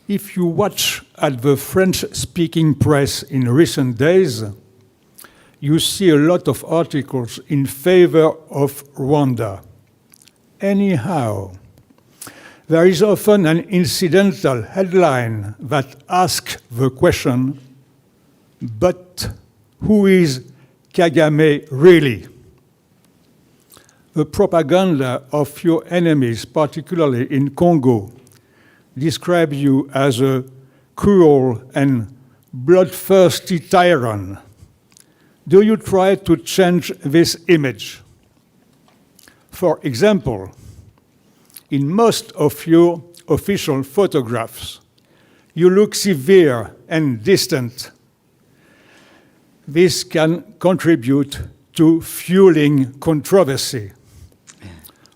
If you watch at the French-speaking press in recent days, you see a lot of articles in favor of Rwanda. Anyhow, there is often an incidental headline that asks the question, but who is Kagame really? The propaganda of your enemies, particularly in Congo, describe you as a cruel and bloodthirsty tyrant. Do you try to change this image? For example, in most of your official photographs, you look severe and distant. This can contribute to fueling controversy.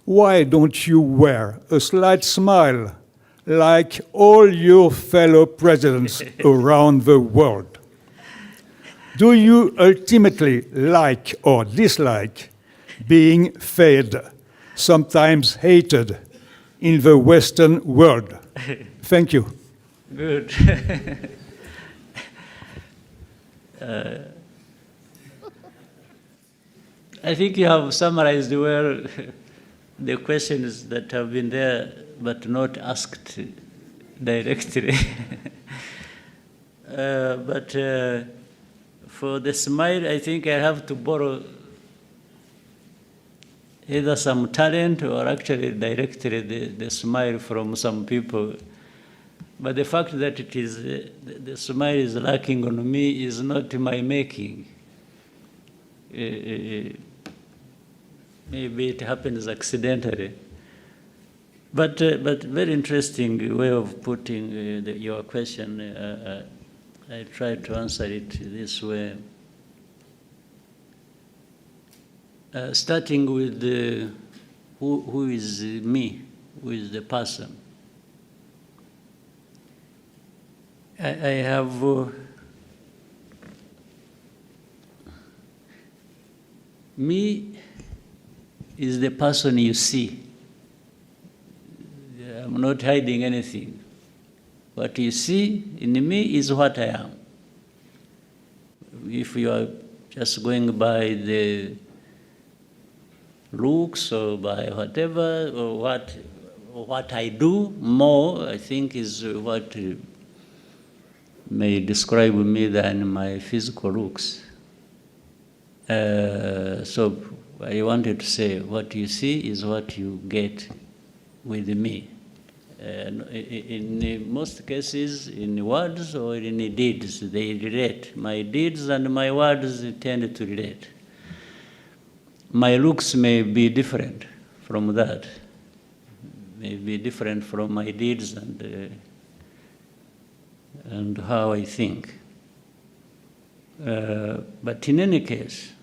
Why don't you wear a slight smile like all your fellow presidents around the world? Do you ultimately like or dislike being fed, sometimes hated, in the Western world? Thank you. Good. I think you have summarized well the questions that have been there but not asked directly. But for the smile, I think I have to borrow either some talent or actually directly the smile from some people. But the fact that it is the smile is lacking on me is not my making. Maybe it happens accidentally. But very interesting way of putting your question. I try to answer it this way. Starting with who is me, who is the person. I have me is the person you see. I'm not hiding anything. What you see in me is what I am. If you are just going by the looks or by whatever, or what I do more, I think is what may describe me than my physical looks. So I wanted to say, what you see is what you get with me. In most cases, in words or in deeds, they relate. My deeds and my words tend to relate. My looks may be different from that, may be different from my deeds and how I think. But in any case,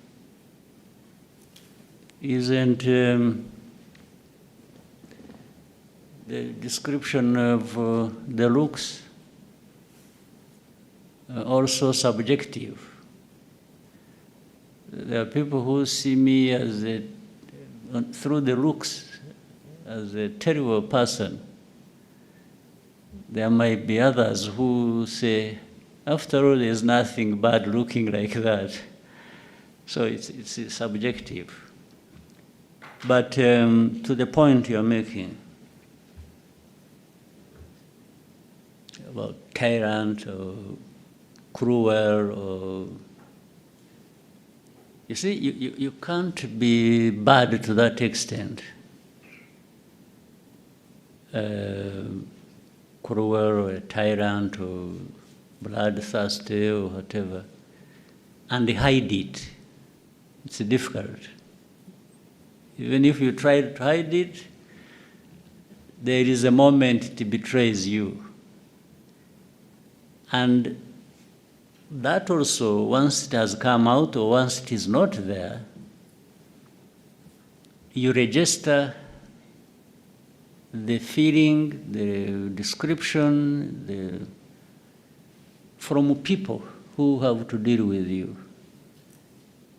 isn't the description of the looks also subjective? There are people who see me as through the looks as a terrible person. There might be others who say, after all, there's nothing bad looking like that. So it's subjective. But to the point you're making about tyrant or cruel or... You see, you can't be bad to that extent. Cruel or a tyrant or bloodthirsty or whatever, and hide it. It's difficult. Even if you try to hide it, there is a moment it betrays you. And that also, once it has come out or once it is not there, you register the feeling, the description, from people who have to deal with you.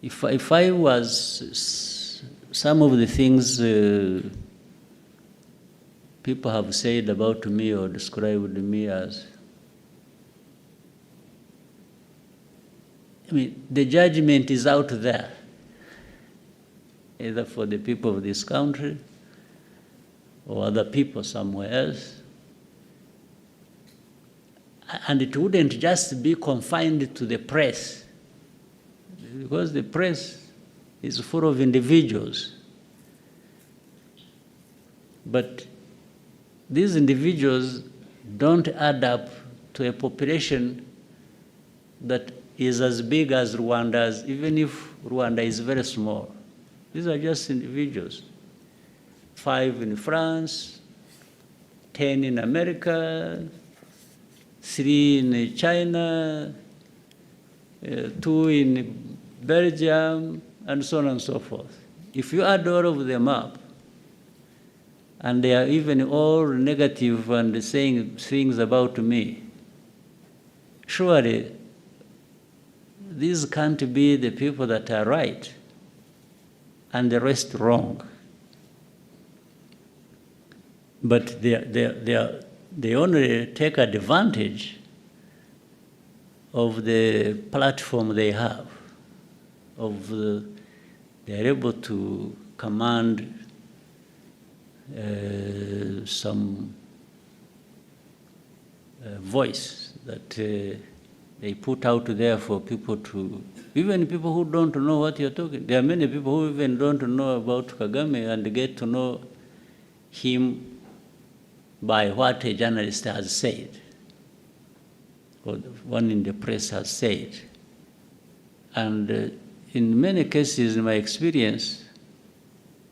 If I was some of the things people have said about me or described me as, I mean, the judgment is out there, either for the people of this country or other people somewhere else. And it wouldn't just be confined to the press, because the press is full of individuals. But these individuals don't add up to a population that is as big as Rwanda's, even if Rwanda is very small. These are just individuals. 5 in France, 10 in America, 3 in China, 2 in Belgium, and so on and so forth. If you add all of them up, and they are even all negative and saying things about me, surely these can't be the people that are right and the rest wrong. But they only take advantage of the platform they have, they're able to command some voice that they put out there for people to, even people who don't know what you're talking. There are many people who even don't know about Kagame and get to know him by what a journalist has said, or one in the press has said. And in many cases, in my experience,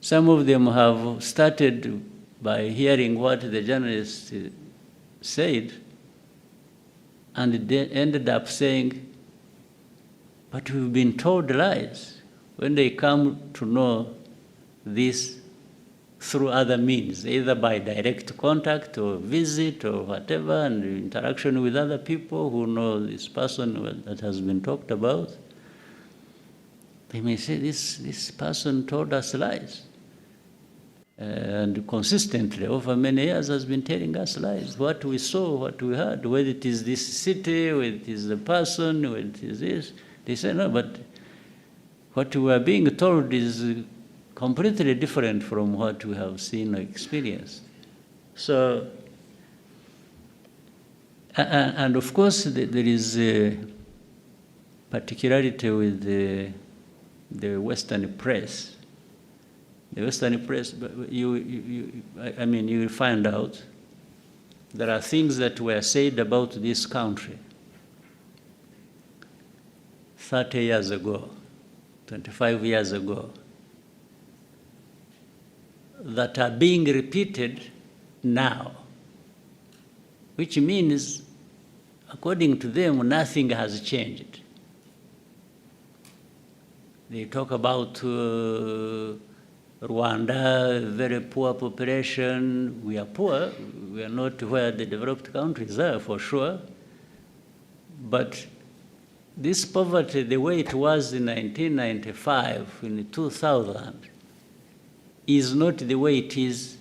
some of them have started by hearing what the journalist said, and they ended up saying, but we've been told lies, when they come to know this through other means, either by direct contact or visit or whatever, and interaction with other people who know this person that has been talked about. They may say, this person told us lies. And consistently, over many years, has been telling us lies. What we saw, what we heard, whether it is this city, whether it is the person, whether it is this. They say, no, but what we are being told is completely different from what we have seen or experienced. So, and of course, there is a particularity with the Western press. The Western press, you will find out there are things that were said about this country 30 years ago, 25 years ago, that are being repeated now, which means, according to them, nothing has changed. They talk about Rwanda, very poor population. We are poor. We are not where the developed countries are, for sure. But this poverty, the way it was in 1995, in 2000, is not the way it is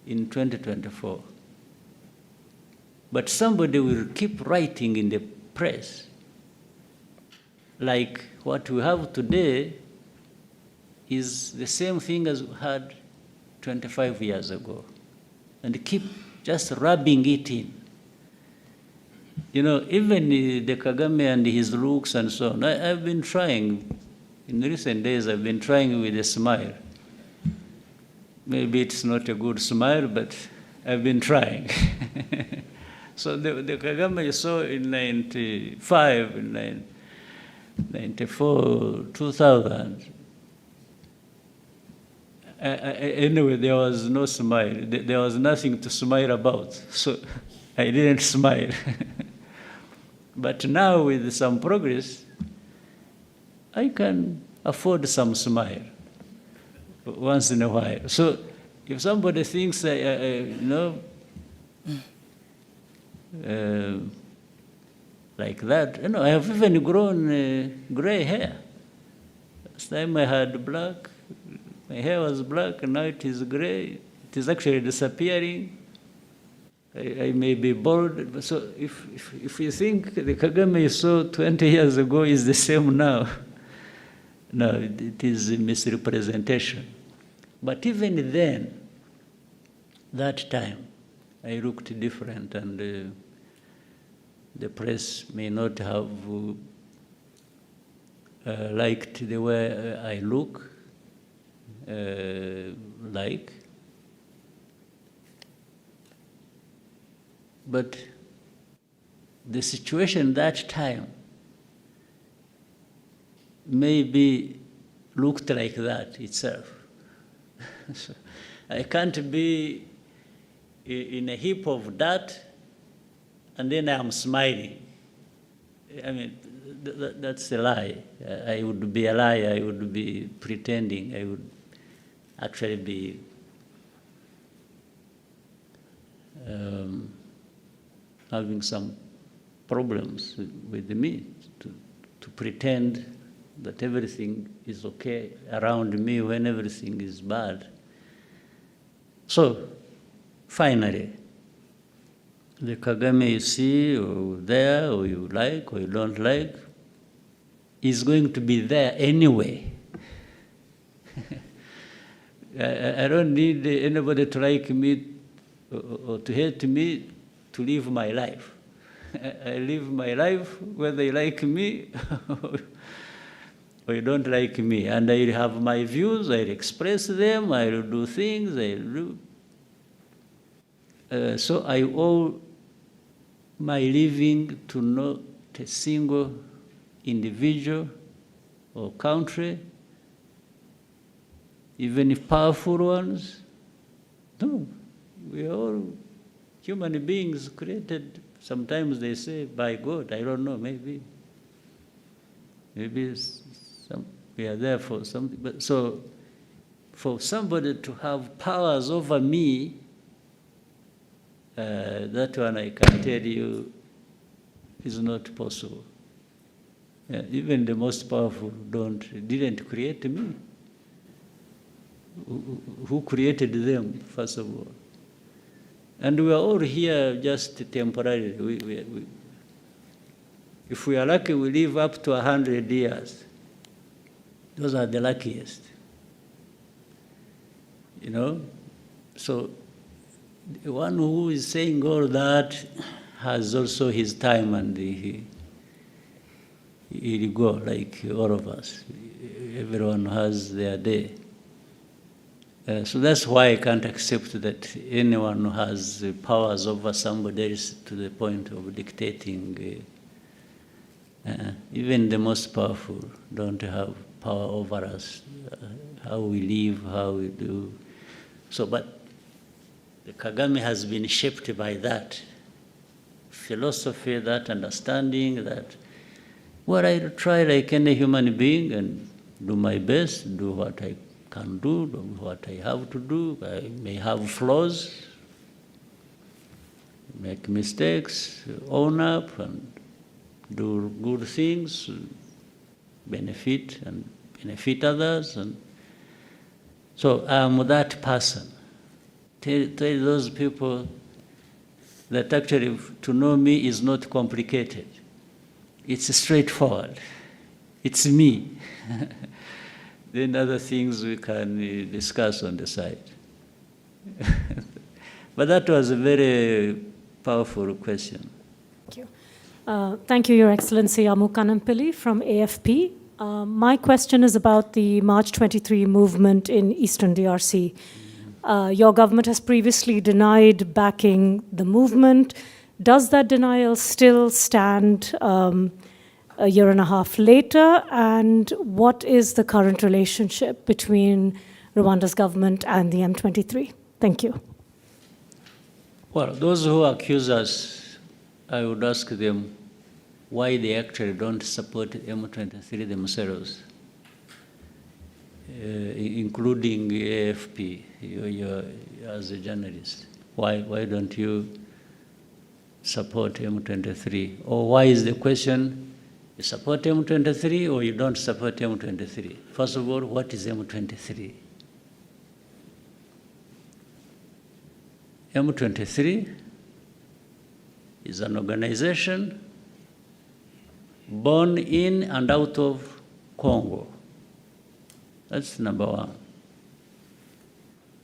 in 2024. But somebody will keep writing in the press, like what we have today is the same thing as we had 25 years ago, and keep just rubbing it in. You know, even the Kagame and his looks and so on, I've been trying, in recent days, I've been trying with a smile. Maybe it's not a good smile, but I've been trying. So the Kagame you saw in 95, in 94, 2000, anyway, there was no smile. There was nothing to smile about, so I didn't smile. But now, with some progress, I can afford some smile once in a while. So if somebody thinks, like that, I have even grown gray hair. Last time I had black. My hair was black, and now it is gray. It is actually disappearing. I may be bold, but so if you think the Kagame you saw 20 years ago is the same now, no, it is a misrepresentation. But even then, that time, I looked different, and the press may not have liked the way I look, like. But the situation that time maybe looked like that itself. So I can't be in a heap of dirt and then I'm smiling. I mean, that's a lie. I would be a liar. I would be pretending. I would actually be having some problems with me to pretend that everything is okay around me when everything is bad. So, finally, the Kagame you see, or there, or you like, or you don't like, is going to be there anyway. I don't need anybody to like me or to hate me to live my life. I live my life whether you like me or you don't like me. And I have my views, I express them, I do things, I do. So I owe my living to not a single individual or country, even if powerful ones. No, we are all human beings created, sometimes they say, by God. I don't know, maybe we are there for something. But so, for somebody to have powers over me, that one I can tell you is not possible. Even the most powerful didn't create me. Who created them, first of all? And we are all here just temporarily. If we are lucky, we live up to 100 years. Those are the luckiest. You know? So the one who is saying all that has also his time, and he'll go like all of us. Everyone has their day. So that's why I can't accept that anyone who has powers over somebody else to the point of dictating. Even the most powerful don't have power over us, how we live, how we do. So, but the Kagame has been shaped by that philosophy, that understanding, that, well, I try like any human being and do my best, do what I can do what I have to do. I may have flaws, make mistakes, own up and do good things, benefit others. And so I'm that person. Tell those people that actually to know me is not complicated. It's straightforward. It's me. Then other things we can discuss on the side. But that was a very powerful question. Thank you. Thank you, Your Excellency Amu Kanampilly from AFP. My question is about the March 23 movement in Eastern DRC. Your government has previously denied backing the movement. Does that denial still stand a year and a half later? And what is the current relationship between Rwanda's government and the M23? Thank you. Well, those who accuse us, I would ask them why they actually don't support M23 themselves, including AFP, you as a journalist. Why don't you support M23? Or why is the question, you support M23 or you don't support M23? First of all, what is M23? M23 is an organization born in and out of Congo. That's number one.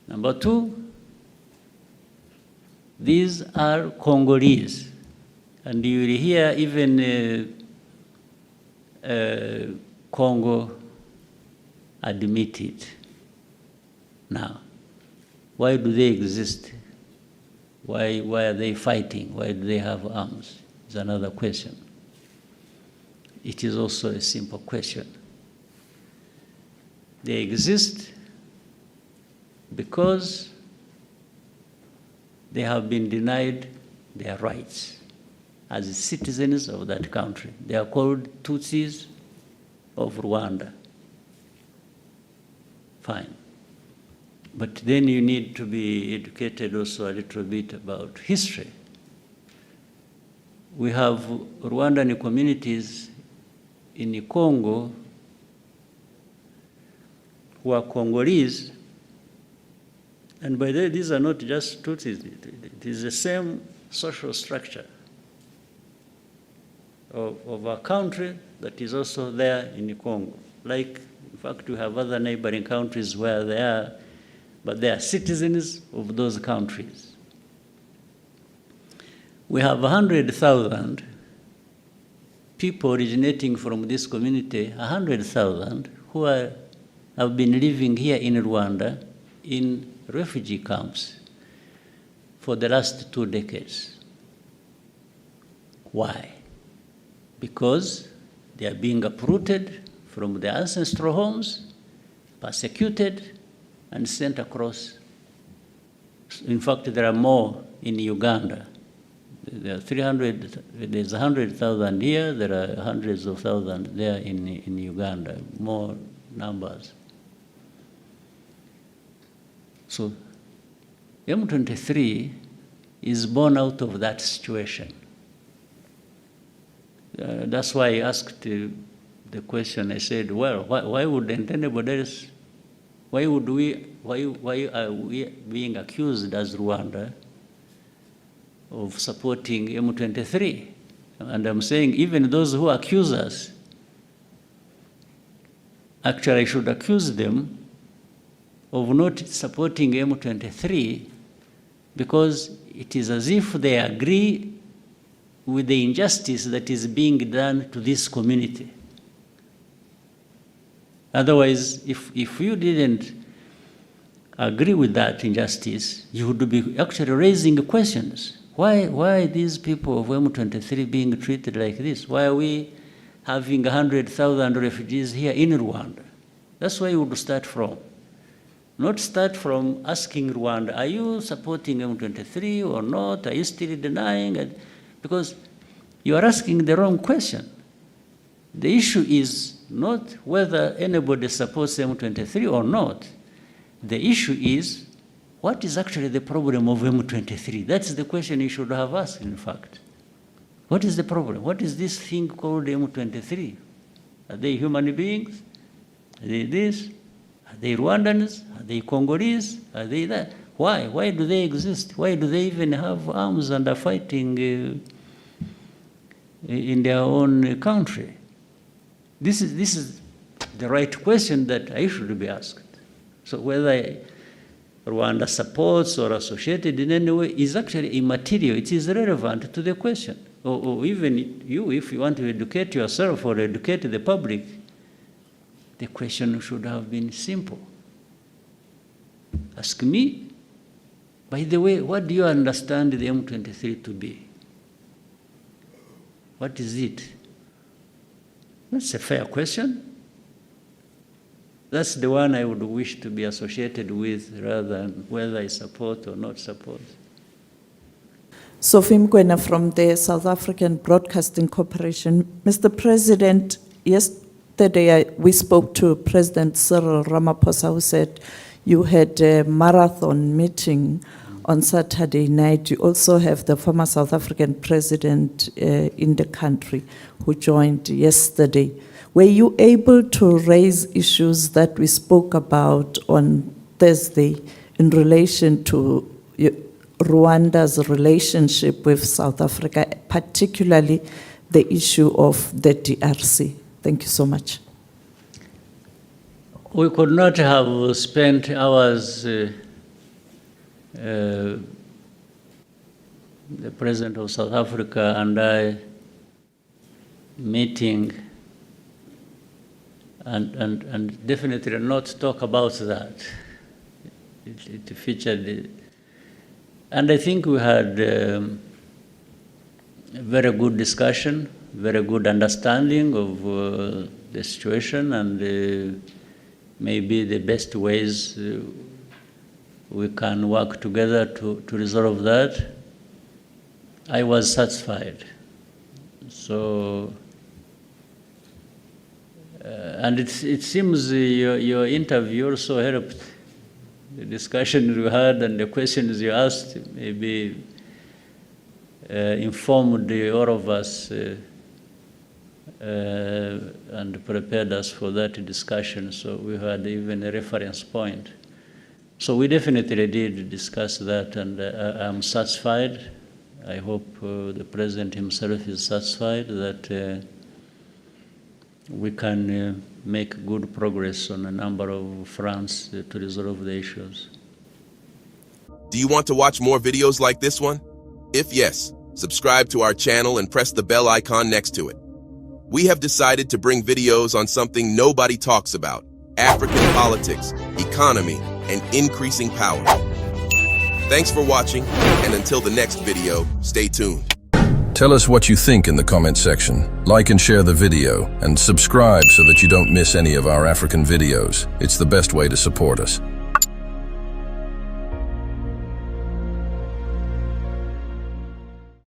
Number two, these are Congolese. And you will hear even Congo admit it. Now, why do they exist? Why are they fighting? Why do they have arms? It's another question. It is also a simple question. They exist because they have been denied their rights as citizens of that country. They are called Tutsis of Rwanda. Fine. But then you need to be educated also a little bit about history. We have Rwandan communities in Congo who are Congolese, and by the way, these are not just Tutsis, it is the same social structure of a country that is also there in Congo. Like, in fact, we have other neighboring countries where they are, but they are citizens of those countries. We have 100,000 people originating from this community, 100,000 who have been living here in Rwanda in refugee camps for the last 2 decades. Why? Because they are being uprooted from their ancestral homes, persecuted, and sent across. In fact, there are more in Uganda. There are 300, there's 100,000 here, there are hundreds of thousands there in Uganda, more numbers. So M23 is born out of that situation. That's why I asked the question. I said, well, why wouldn't anybody else, why are we being accused as Rwanda of supporting M23? And I'm saying even those who accuse us, actually I should accuse them of not supporting M23 because it is as if they agree with the injustice that is being done to this community. Otherwise, if you didn't agree with that injustice, you would be actually raising questions. Why these people of M23 being treated like this? Why are we having 100,000 refugees here in Rwanda? That's where you would start from. Not start from asking Rwanda, are you supporting M23 or not? Are you still denying it? Because you are asking the wrong question. The issue is not whether anybody supports M23 or not. The issue is, what is actually the problem of M23? That's the question you should have asked, in fact. What is the problem? What is this thing called M23? Are they human beings? Are they this? Are they Rwandans? Are they Congolese? Are they that? Why? Why do they exist? Why do they even have arms and are fighting in their own country? This is the right question that I should be asked. So whether Rwanda supports or associated in any way is actually immaterial. It is irrelevant to the question. Or even you, if you want to educate yourself or educate the public, the question should have been simple. Ask me, by the way, what do you understand the M23 to be? What is it? That's a fair question. That's the one I would wish to be associated with rather than whether I support or not support. Sophie Mkwena from the South African Broadcasting Corporation. Mr. President, yesterday we spoke to President Cyril Ramaphosa, who said you had a marathon meeting on Saturday night. You also have the former South African president in the country who joined yesterday. Were you able to raise issues that we spoke about on Thursday in relation to Rwanda's relationship with South Africa, particularly the issue of the DRC? Thank you so much. We could not have spent hours, the President of South Africa and I, meeting and definitely not talk about that. It featured, and I think we had a very good discussion, very good understanding of the situation and maybe the best ways we can work together to resolve that. I was satisfied. So, and it seems your interview also helped. The discussion we had and the questions you asked maybe informed all of us and prepared us for that discussion. So we had even a reference point. So we definitely did discuss that, and I'm satisfied. I hope the President himself is satisfied that we can make good progress on a number of fronts to resolve the issues. Do you want to watch more videos like this one? If yes, subscribe to our channel and press the bell icon next to it. We have decided to bring videos on something nobody talks about: African politics, economy, and increasing power. Thanks for watching, and until the next video, stay tuned. Tell us what you think in the comment section. Like and share the video, and subscribe so that you don't miss any of our African videos. It's the best way to support us.